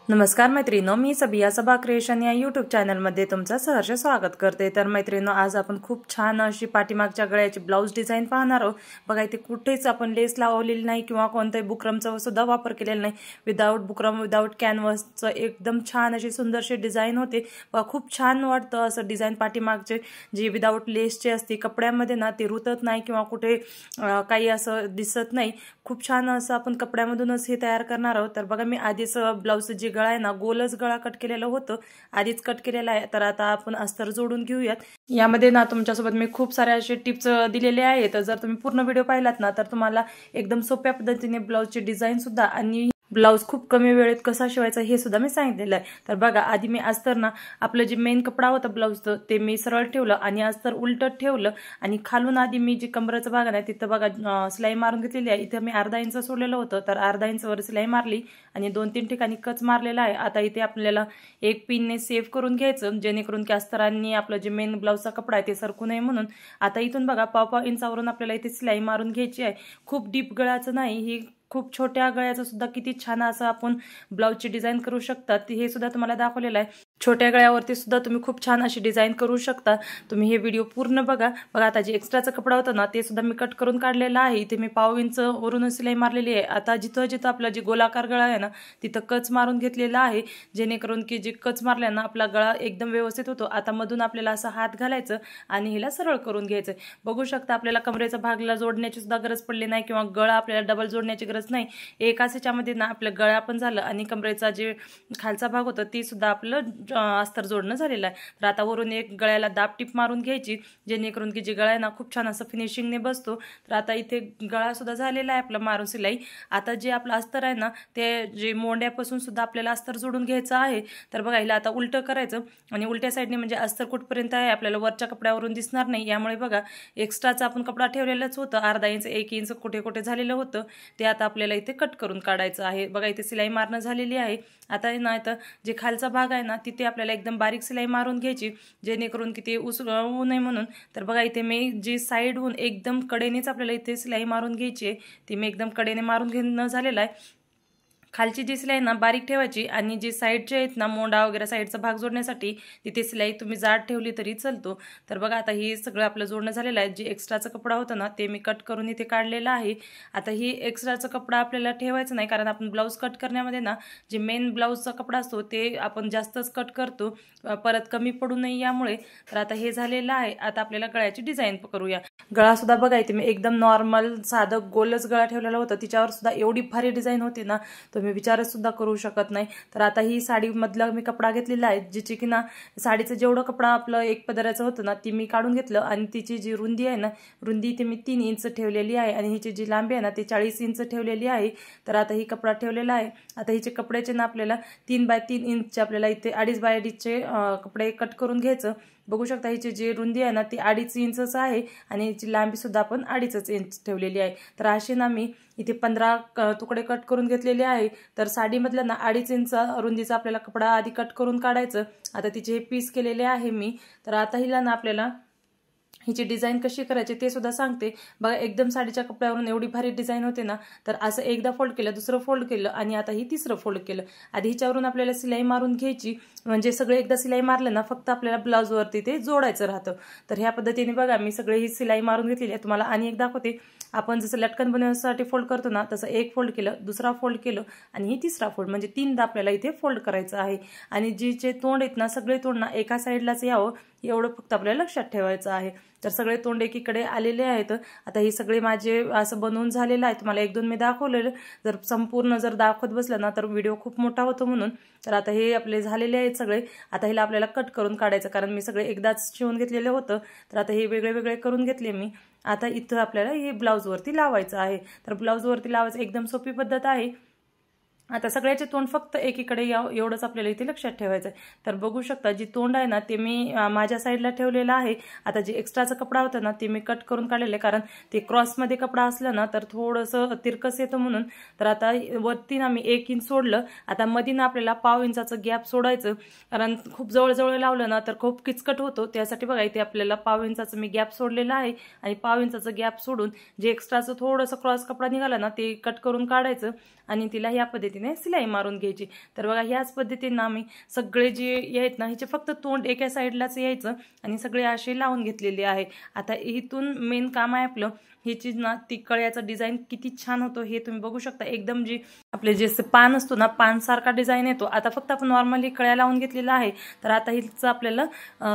नमस्कार मैत्रिणींनो, मी सबिया सबा क्रिएशन या यूट्यूब चॅनलमध्ये तुमचं सहर्ष स्वागत करते। तर मैत्रिणींनो, आज आपण खूप छान अशी पाठीमागच्या गळ्याची ब्लाउज डिझाइन पाहणार आहोत। बघा, इथे कुठेच आपण लेस लावलेली नाही किंवा कोणत्याही बुकरमचा सुद्धा वापर केलेला नाही। विदाउट बुकरम, विदाउट कॅनव्हासचं एकदम छान अशी सुंदरशी डिझाइन होते। बघा, खूप छान वाटतं असं डिझाइन पाठीमागचे जी विदाउट लेसचे असते कपड्यामध्ये ना, ते रुतत नाही किंवा कुठे काही असं दिसत नाही। खूप छान असं आपण कपड्यामधूनच हे तयार करणार आहोत। तर बघा, मी आधीच ब्लाउजचं जे गळा आहे ना, गोलच गळा कट केलेलं होतं, आधीच कट केलेला आहे। तर आता आपण अस्तर जोडून घेऊयात। यामध्ये ना तुमच्यासोबत मी खूप सारे असे टिप्स दिलेले आहेत। जर तुम्ही पूर्ण व्हिडिओ पाहिलात ना, तर तुम्हाला एकदम सोप्या पद्धतीने ब्लाउजची डिझाइन सुद्धा आणि ब्लाउज खूप कमी वेळेत कसा शिवायचा हे सुद्धा मी सांगितलेलं आहे। तर बघा, आधी मी अस्तर ना आपलं जे मेन कपडा होता ब्लाउजचं ते मी सरळ ठेवलं आणि अस्तर उलटत ठेवलं आणि खालून आधी मी जी कमरेचा भाग आहे तिथं बघा सिलाई मारून घेतलेली आहे। इथे मी अर्धा इंच सोडलेलं होतं, तर अर्धा इंचवर सिलाई मारली आणि 2-3 ठिकाणी कच मारलेला आहे। आता इथे आपल्याला एक पिनने सेव्ह करून घ्यायचं, जेणेकरून की अस्तरांनी आपलं जे मेन ब्लाउजचा कपडा आहे ते सरकू नये म्हणून। आता इथून बघा पाव इंचावरून आपल्याला इथे सिलाई मारून घ्यायची आहे। खूप डीप गळ्याचं नाही, ही खूप छोट्या गळ्याचं सुद्धा किती छान असं आपण ब्लाउजची डिझाइन करू शकतात हे सुद्धा तुम्हाला दाखवलेलं आहे। छोट्या गळ्यावरती सुद्धा तुम्ही खूप छान अशी डिझाइन करू शकता। तुम्ही हे व्हिडिओ पूर्ण बघा। बघा, आता जे एक्स्ट्राचा कपडा होता ना ते सुद्धा मी कट करून काढलेला आहे। इथे मी पाव इंच वरून सिलाई मारलेली आहे। आता जिथं जिथं आपला जे गोलाकार गळा आहे ना तिथं कच मारून घेतलेला आहे, जेणेकरून की जे कच मारल्यानं आपला गळा एकदम व्यवस्थित होतो। आता मधून आपल्याला असं हात घालायचं आणि हिला सरळ करून घ्यायचं। बघू शकता, आपल्याला कमरेचा भागला जोडण्याची सुद्धा गरज पडली नाही किंवा गळा आपल्याला डबल जोडण्याची गरज नाही। एकाच ह्याच्यामध्ये ना आपलं गळा पण झालं आणि कमरेचा जे खालचा भाग होता ती सुद्धा आपलं अस्तर जोडणं झालेलं आहे। तर आता वरून एक गळ्याला दाब टिप मारून घ्यायची, जेणेकरून की जे गळा आहे ना खूप छान असं फिनिशिंगने बसतो। तर आता इथे गळा सुद्धा झालेला आहे आपला मारून सिलाई। आता जे आपलं अस्तर आहे ना ते जे मोंड्यापासून सुद्धा आपल्याला अस्तर जोडून घ्यायचं आहे। तर बघा, हिला आता उलटं करायचं आणि उलट्या साईडने म्हणजे अस्तर कुठपर्यंत आहे आपल्याला वरच्या कपड्यावरून दिसणार नाही। यामुळे बघा, एक्स्ट्राचा आपण कपडा ठेवलेलाच होतं, अर्धा इंच 1 इंच कुठे कुठे झालेलं होतं, ते आता आपल्याला इथे कट करून काढायचं आहे। बघा, इथे सिलाई मारणं झालेली आहे। आता ना इथं जे खालचा भाग आहे ना तिथे आपल्याला एकदम बारीक सिलाई मारून घ्यायची, जेणेकरून की ते उसळू नये म्हणून। तर बघा, इथे मी जी साईडहून एकदम कडेनेच आपल्याला इथे सिलाई मारून घ्यायची आहे, ती मी एकदम कडेने मारून घेणं झालेलं आहे। खालची जी सिलाई ना बारीक ठेवायची आणि जे साईडचे आहेत ना मोंडा वगैरे साईडचा भाग जोडण्यासाठी तिथे सिलाई तुम्ही जाड ठेवली तरी चालतो। तर बघा, आता हे सगळं आपलं जोडणं झालेलं आहे। जे एक्स्ट्राचा कपडा होता ना ते मी कट करून इथे काढलेला आहे। आता ही एक्स्ट्राचा कपडा आपल्याला ठेवायचा नाही, कारण आपण ब्लाऊज कट करण्यामध्ये ना जे मेन ब्लाऊजचा कपडा असतो ते आपण जास्तच कट करतो, परत कमी पडू नये यामुळे। तर आता हे झालेलं आहे। आता आपल्याला गळ्याची डिझाइन करूया। गळा सुद्धा बघा, इथे मी एकदम नॉर्मल साधं गोलच गळा ठेवलेला होता, तिच्यावर सुद्धा एवढी भारी डिझाइन होती ना तुम्ही विचारच सुद्धा करू शकत नाही। तर आता ही साडी मधला मी कपडा घेतलेला आहे, जिची की ना साडीचं जेवढं कपडा आपलं एक पदराचं होतं ना ती मी काढून घेतलं आणि तिची जी रुंदी आहे ना, रुंदी ती मी 3 इंच ठेवलेली आहे आणि हिची जी लांबी आहे ना ती 40 इंच ठेवलेली आहे। तर आता ही कपडा ठेवलेला आहे। आता हिचे कपड्याचे ना आपल्याला 3 बाय 3 इंचचे आपल्याला इथे 2.5 बाय 2.5चे कपडे कट करून घ्यायचं। बघू शकता, हिची जी रुंदी आहे ना ती 2.5 इंचच आहे आणि हिची लांबी सुद्धा आपण 2.5 इंच ठेवलेली आहे। तर असे ना मी इथे 15 तुकडे कट करून घेतलेले आहे। तर साडीमधला ना 2.5 इंच रुंदीचा आपल्याला कपडा आधी कट करून काढायचं। आता तिचे हे पीस केलेले आहे मी। तर आता हिला ना आपल्याला हिची डिझाइन कशी करायची ते सुद्धा सांगते। बघा, एकदम साडीच्या कपड्यावरून एवढी भारी डिझाइन होते ना, तर असं एकदा फोल्ड केलं, दुसरं फोल्ड केलं आणि आता ही तिसरं फोल्ड केलं। आधी हिच्यावरून आपल्याला सिलाई मारून घ्यायची, म्हणजे सगळे एकदा सिलाई मारलं ना फक्त आपल्याला ब्लाऊजवरती ते जोडायचं राहतं। तर ह्या पद्धतीने बघा मी सगळे ही सिलाई मारून घेतलेली आहे। तुम्हाला आणि एक दाखवते, आपण जसं लटकन बनवण्यासाठी फोल्ड करतो ना तसं एक फोल्ड केलं, दुसरा फोल्ड केलं आणि ही तिसरा फोल्ड, म्हणजे 3दा आपल्याला इथे फोल्ड करायचं आहे। आणि जे तोंड आहेत ना सगळे तोंड ना एका साईडलाच यावं एवढं फक्त आपल्याला लक्षात ठेवायचं आहे। तर सगळे तोंड एकीकडे आलेले आहेत। आता ही सगळे माझे असं बनवून झालेलं आहे। तुम्हाला 1-2 मी दाखवलेलं, जर संपूर्ण जर दाखवत बसलं ना तर व्हिडिओ खूप मोठा होतो म्हणून। तर आता हे आपले झालेले आहेत सगळे। आता हिला आपल्याला कट करून काढायचं, कारण मी सगळे एकदाच शिवून घेतलेलं होतं। तर आता हे वेगळे वेगळे करून घेतले मी। आता इथं आपल्याला हे ब्लाऊजवरती लावायचं आहे। तर ब्लाऊजवरती लावायचं एकदम सोपी पद्धत आहे। आता सगळ्याचे तोंड फक्त एकीकडे यावं एवढंच आपल्याला इथे लक्षात ठेवायचं आहे। तर बघू शकता, जी तोंड आहे ना ते मी माझ्या साईडला ठेवलेलं आहे। आता जे एक्स्ट्राचा कपडा होता ना ते मी कट करून काढलेलं आहे, कारण ते क्रॉसमध्ये कपडा असला ना तर थोडंसं तिरकस येतं म्हणून। तर आता वरती ना मी 1 इंच सोडलं। आता मध्ये ना आपल्याला पाव इंचाचं गॅप सोडायचं, कारण खूप जवळ लावलं ना तर खूप किचकट होतो। त्यासाठी बघा इथे आपल्याला पाव इंचाचं मी गॅप सोडलेलं आहे आणि पाव इंचाचं गॅप सोडून जे एक्स्ट्राचं थोडंसं क्रॉस कपडा निघाला ना ते कट करून काढायचं आणि तिला ह्या पद्धतीने पद्धतीने सिलाई मारून घ्यायची। तर बघा ह्याच पद्धतीने आम्ही सगळे जे आहेत ना ह्याचे फक्त तोंड एका साईडलाच यायचं आणि सगळे असे लावून घेतलेले आहे। आता इथून मेन काम आहे आपलं ह्याची ना ती कळ्याचा डिझाईन किती छान होतो हे तुम्ही बघू शकता। एकदम जी आपले जे पान असतो ना पान सारखा डिझाईन येतो। आता फक्त आपण नॉर्मली कळ्या लावून घेतलेला आहे। तर आता हिचं आपल्याला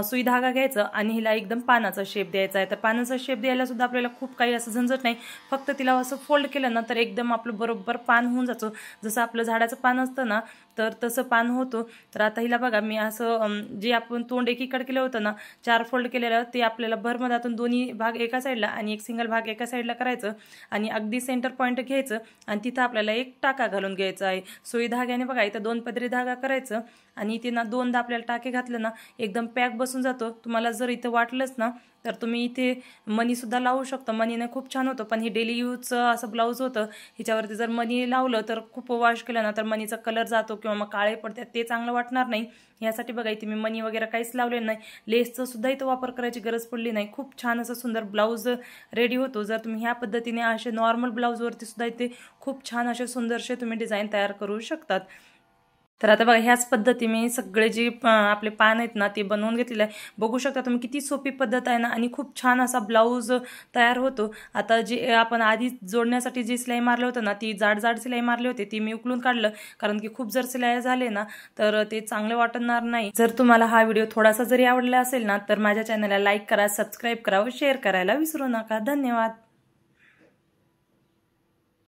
सुई धागा घ्यायचा आणि हिला एकदम पानाचा शेप द्यायचा आहे। तर पानाचा शेप द्यायला सुद्धा आपल्याला खूप काही असं झंझट नाही, फक्त तिला असं फोल्ड केलं ना तर एकदम आपलं बरोबर पान होऊन जातं। जसं आपलं झाडाचं पान असतं ना तर तसं पान होतं। तर आता हिला बघा मी असं जे आपण तोंड एकीकडे केलं होतं ना 4 फोल्ड केलेलं ते आपल्याला भरमधातून दोन्ही भाग एका साईडला आणि एक सिंगल भाग एका साईडला करायचं आणि अगदी सेंटर पॉईंट घ्यायचं आणि तिथं आपल्याला एक टाका घालून घ्यायचा आहे। सुई धाग्याने बघा इथं 2 पदरी धागा करायचं आणि इथे ना 2दा आपल्याला टाके घातले ना एकदम पॅक बसून जातो। तुम्हाला जर इथं वाटलंच ना तर तुम्ही इथे मनी सुद्धा लावू शकता, मनीने खूप छान होतं। पण हे डेली यूजचं असं ब्लाऊज होतं, ह्याच्यावरती जर मनी लावलं तर खूप वॉश केलं ना तर मनीचा कलर जातो किंवा मग काळे पडतात, ते चांगलं वाटणार नाही। यासाठी बघा इथे मी मनी वगैरे काहीच लावलेलं नाही, लेसचं सुद्धा इथं वापर करायची गरज पडली नाही। खूप छान असं सुंदर ब्लाऊज रेडी होतो जर तुम्ही ह्या पद्धतीने असे नॉर्मल ब्लाऊजवरती सुद्धा इथे खूप छान असे सुंदरसे तुम्ही डिझाईन तयार करू शकतात। तर आता बघा ह्याच पद्धतीने सगळे जे आपले पान आहेत ना ते बनवून घेतलेले आहे। बघू शकता तुम्ही किती सोपी पद्धत आहे ना आणि खूप छान असा ब्लाऊज तयार होतो। आता जे आपण आधी जोडण्यासाठी जी सिलाई मारली होतं ना ती जाड जाड सिलाई मारली होती ती मी उकलून काढलं, कारण की खूप जर सिलाई झाले ना तर ते चांगले वाटणार नाही। जर तुम्हाला हा व्हिडिओ थोडासा जरी आवडला असेल ना तर माझ्या चॅनलला लाईक करा, सबस्क्राईब करा व शेअर करायला विसरू नका। धन्यवाद।